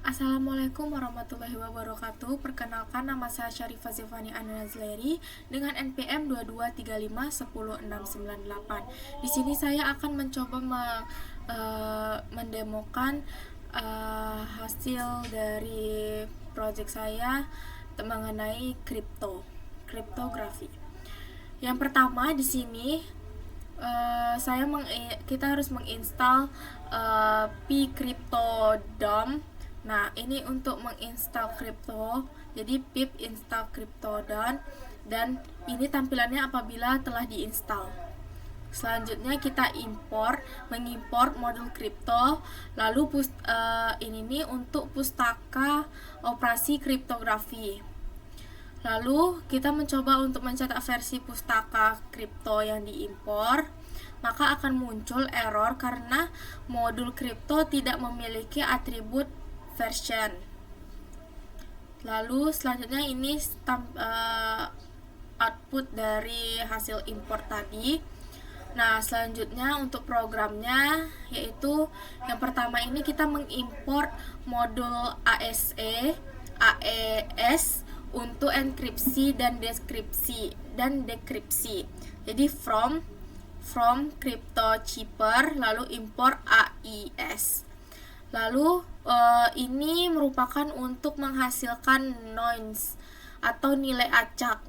Assalamualaikum warahmatullahi wabarakatuh. Perkenalkan, nama saya Syarifah Zefani Anazleri dengan NPM 2235106998. Di sini saya akan mencoba mendemokan hasil dari proyek saya mengenai kriptografi. Yang pertama di sini kita harus menginstal pcryptodom. Nah, ini untuk menginstal kripto. Jadi pip install cryptodom, dan ini tampilannya apabila telah diinstal. Selanjutnya kita mengimport modul kripto. Lalu ini nih untuk pustaka operasi kriptografi. Lalu kita mencoba untuk mencetak versi pustaka kripto yang diimpor, maka akan muncul error karena modul kripto tidak memiliki atribut version. Lalu selanjutnya ini output dari hasil import tadi. Nah, selanjutnya untuk programnya, yaitu yang pertama ini kita mengimport modul AES untuk enkripsi dan dekripsi. Jadi from crypto chipper lalu import AES. Lalu ini merupakan untuk menghasilkan noise atau nilai acak.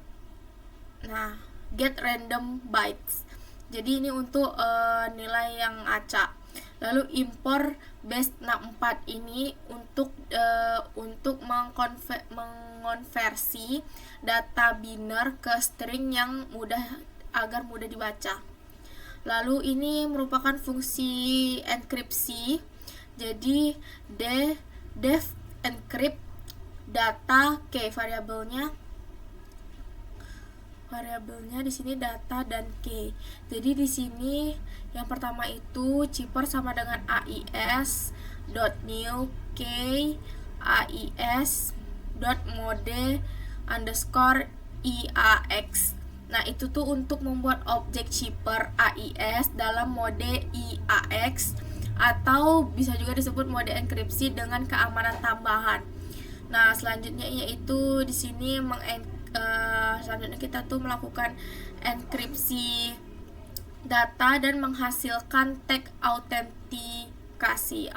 Nah, get random bytes. Jadi ini untuk nilai yang acak. Lalu import base64 ini untuk mengonversi data biner ke string yang agar mudah dibaca. Lalu ini merupakan fungsi enkripsi. Jadi def encrypt data key, variabelnya di sini data dan key. Jadi di sini yang pertama itu chipper sama dengan AES.new key AES.mode_IAX. Nah, itu tuh untuk membuat objek chipper AES dalam mode IAX, atau bisa juga disebut mode enkripsi dengan keamanan tambahan. Nah, selanjutnya yaitu di sini selanjutnya kita tuh melakukan enkripsi data dan menghasilkan tag autentifikasi.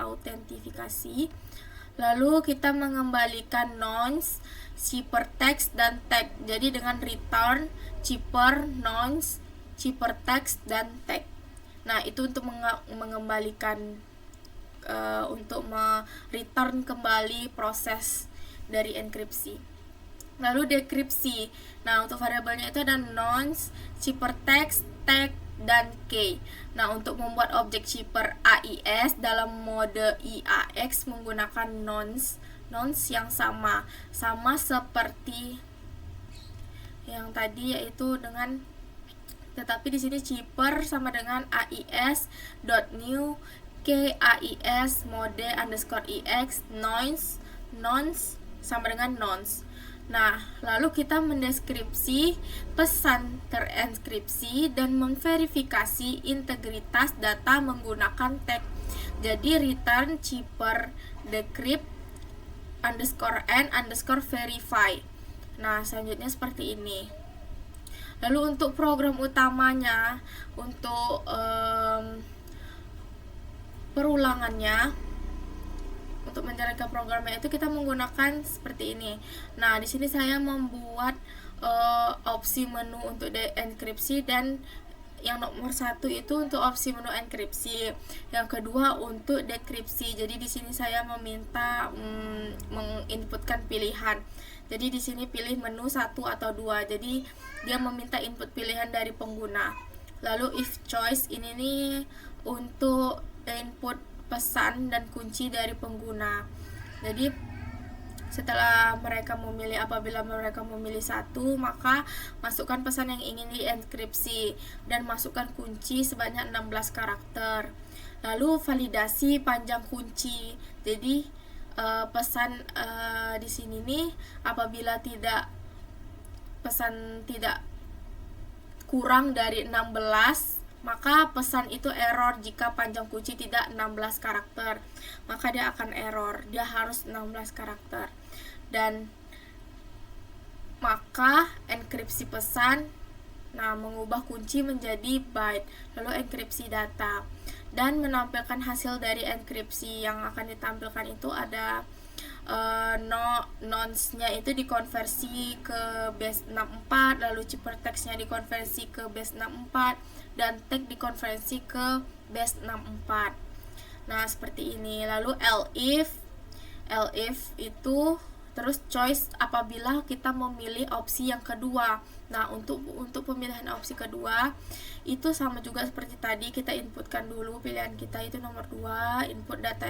Lalu kita mengembalikan nonce, chipper text dan tag. Jadi dengan return chipper, nonce, chipper text dan tag. Nah, itu untuk mengembalikan untuk return kembali proses dari enkripsi. Lalu dekripsi. Nah, untuk variabelnya itu ada nonce, chipper text, tag dan key. Nah, untuk membuat objek chipper AES dalam mode IAX menggunakan nonce yang sama seperti yang tadi, yaitu tetapi di sini chipper sama dengan AES.new key AES mode_IX, nonce sama dengan nonce. Nah, lalu kita mendeskripsi pesan terenkripsi dan memverifikasi integritas data menggunakan tag. Jadi return chipper decrypt _n_verify. Nah, selanjutnya seperti ini. Lalu untuk program utamanya, untuk perulangannya, untuk menjalankan programnya itu kita menggunakan seperti ini. Nah, di sini saya membuat opsi menu untuk enkripsi, dan yang nomor 1 itu untuk opsi menu enkripsi, yang kedua untuk dekripsi. Jadi di sini saya meminta menginputkan pilihan. Jadi di sini pilih menu 1 atau 2. Jadi dia meminta input pilihan dari pengguna. Lalu if choice ini nih untuk input pesan dan kunci dari pengguna. Jadi apabila mereka memilih 1, maka masukkan pesan yang ingin dienkripsi dan masukkan kunci sebanyak 16 karakter. Lalu validasi panjang kunci. Jadi pesan di sini nih, apabila pesan tidak kurang dari 16, maka pesan itu error jika panjang kunci tidak 16 karakter. Maka dia akan error, dia harus 16 karakter. Dan maka enkripsi pesan, mengubah kunci menjadi byte, lalu enkripsi data, dan menampilkan hasil dari enkripsi. Yang akan ditampilkan itu ada nonce-nya itu dikonversi ke base 64, lalu ciphertext-nya dikonversi ke base 64, dan tag dikonversi ke base 64. Nah, seperti ini. Lalu elif itu terus choice apabila kita memilih opsi yang kedua. Nah, untuk pemilihan opsi kedua itu sama juga seperti tadi, kita inputkan dulu pilihan kita itu nomor 2, input data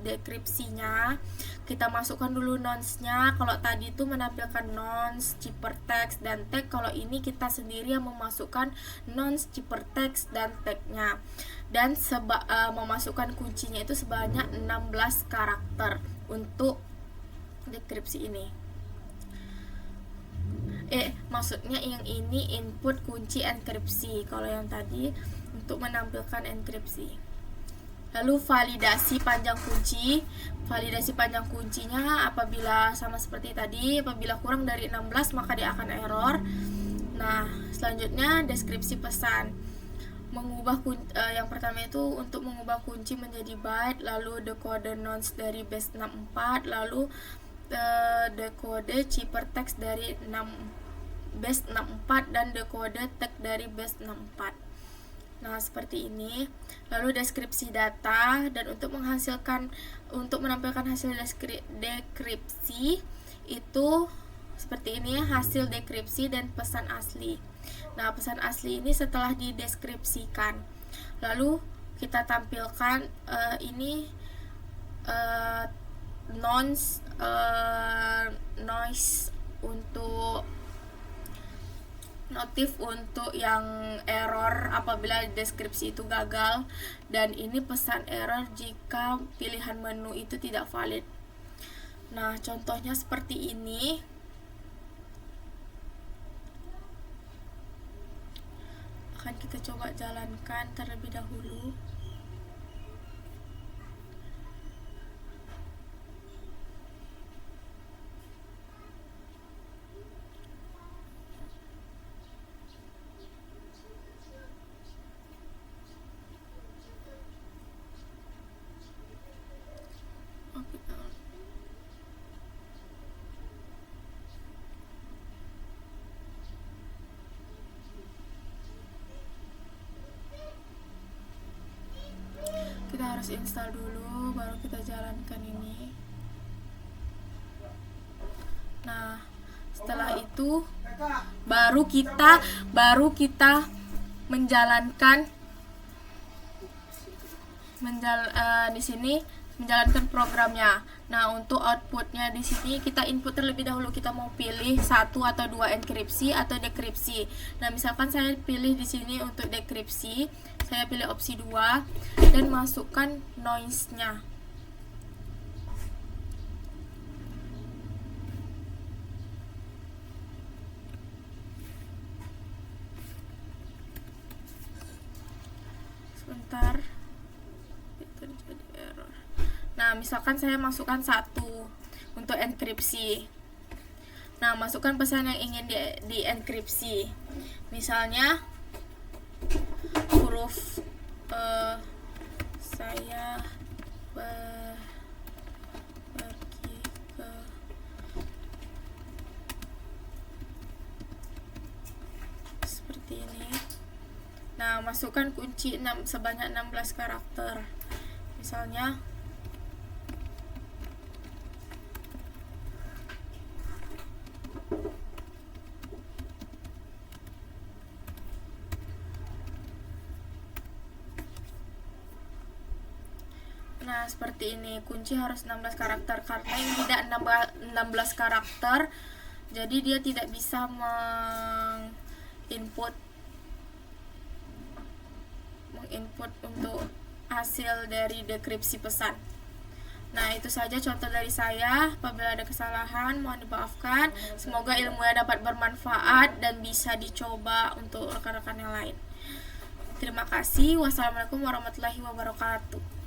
dekripsinya. Kita masukkan dulu nonce-nya. Kalau tadi itu menampilkan nonce, ciphertext, dan tag. Kalau ini kita sendiri yang memasukkan nonce, ciphertext, dan tag-nya. Dan memasukkan kuncinya itu sebanyak 16 karakter untuk dekripsi ini. Maksudnya yang ini input kunci enkripsi, kalau yang tadi untuk menampilkan enkripsi. Lalu validasi panjang kunci. Validasi panjang kuncinya apabila sama seperti tadi, apabila kurang dari 16 maka dia akan error. Nah, selanjutnya deskripsi pesan. Yang pertama itu untuk mengubah kunci menjadi byte, lalu dekode nonce dari base 64, lalu dekode ciphertext dari base 64, dan dekode tag dari base 64. Nah, seperti ini. Lalu deskripsi data, dan untuk menampilkan hasil dekripsi itu seperti ini, hasil dekripsi dan pesan asli. Nah, pesan asli ini setelah dideskripsikan, lalu kita tampilkan noise untuk notif untuk yang error apabila deskripsi itu gagal, dan ini pesan error jika pilihan menu itu tidak valid. Nah, contohnya seperti ini. Akan kita coba jalankan terlebih dahulu. Kita harus install dulu baru kita jalankan ini. Nah, setelah itu baru kita menjalankan di sini menjalankan programnya. Nah, untuk outputnya di sini kita input terlebih dahulu, kita mau pilih 1 atau 2 enkripsi atau dekripsi. Nah, misalkan saya pilih di sini untuk dekripsi, saya pilih opsi 2 dan masukkan noise-nya. Sebentar, terjadi error. Nah, misalkan saya masukkan 1 untuk enkripsi. Nah, masukkan pesan yang ingin di enkripsi. Misalnya huruf saya pergi ke seperti ini. Nah, masukkan kunci sebanyak 16 karakter. Misalnya nah, seperti ini. Kunci harus 16 karakter. Karena ini tidak 16 karakter, jadi dia tidak bisa menginput untuk hasil dari dekripsi pesan. Nah, itu saja contoh dari saya. Apabila ada kesalahan, mohon dimaafkan. Semoga ilmunya dapat bermanfaat dan bisa dicoba untuk rekan-rekan yang lain. Terima kasih. Wassalamualaikum warahmatullahi wabarakatuh.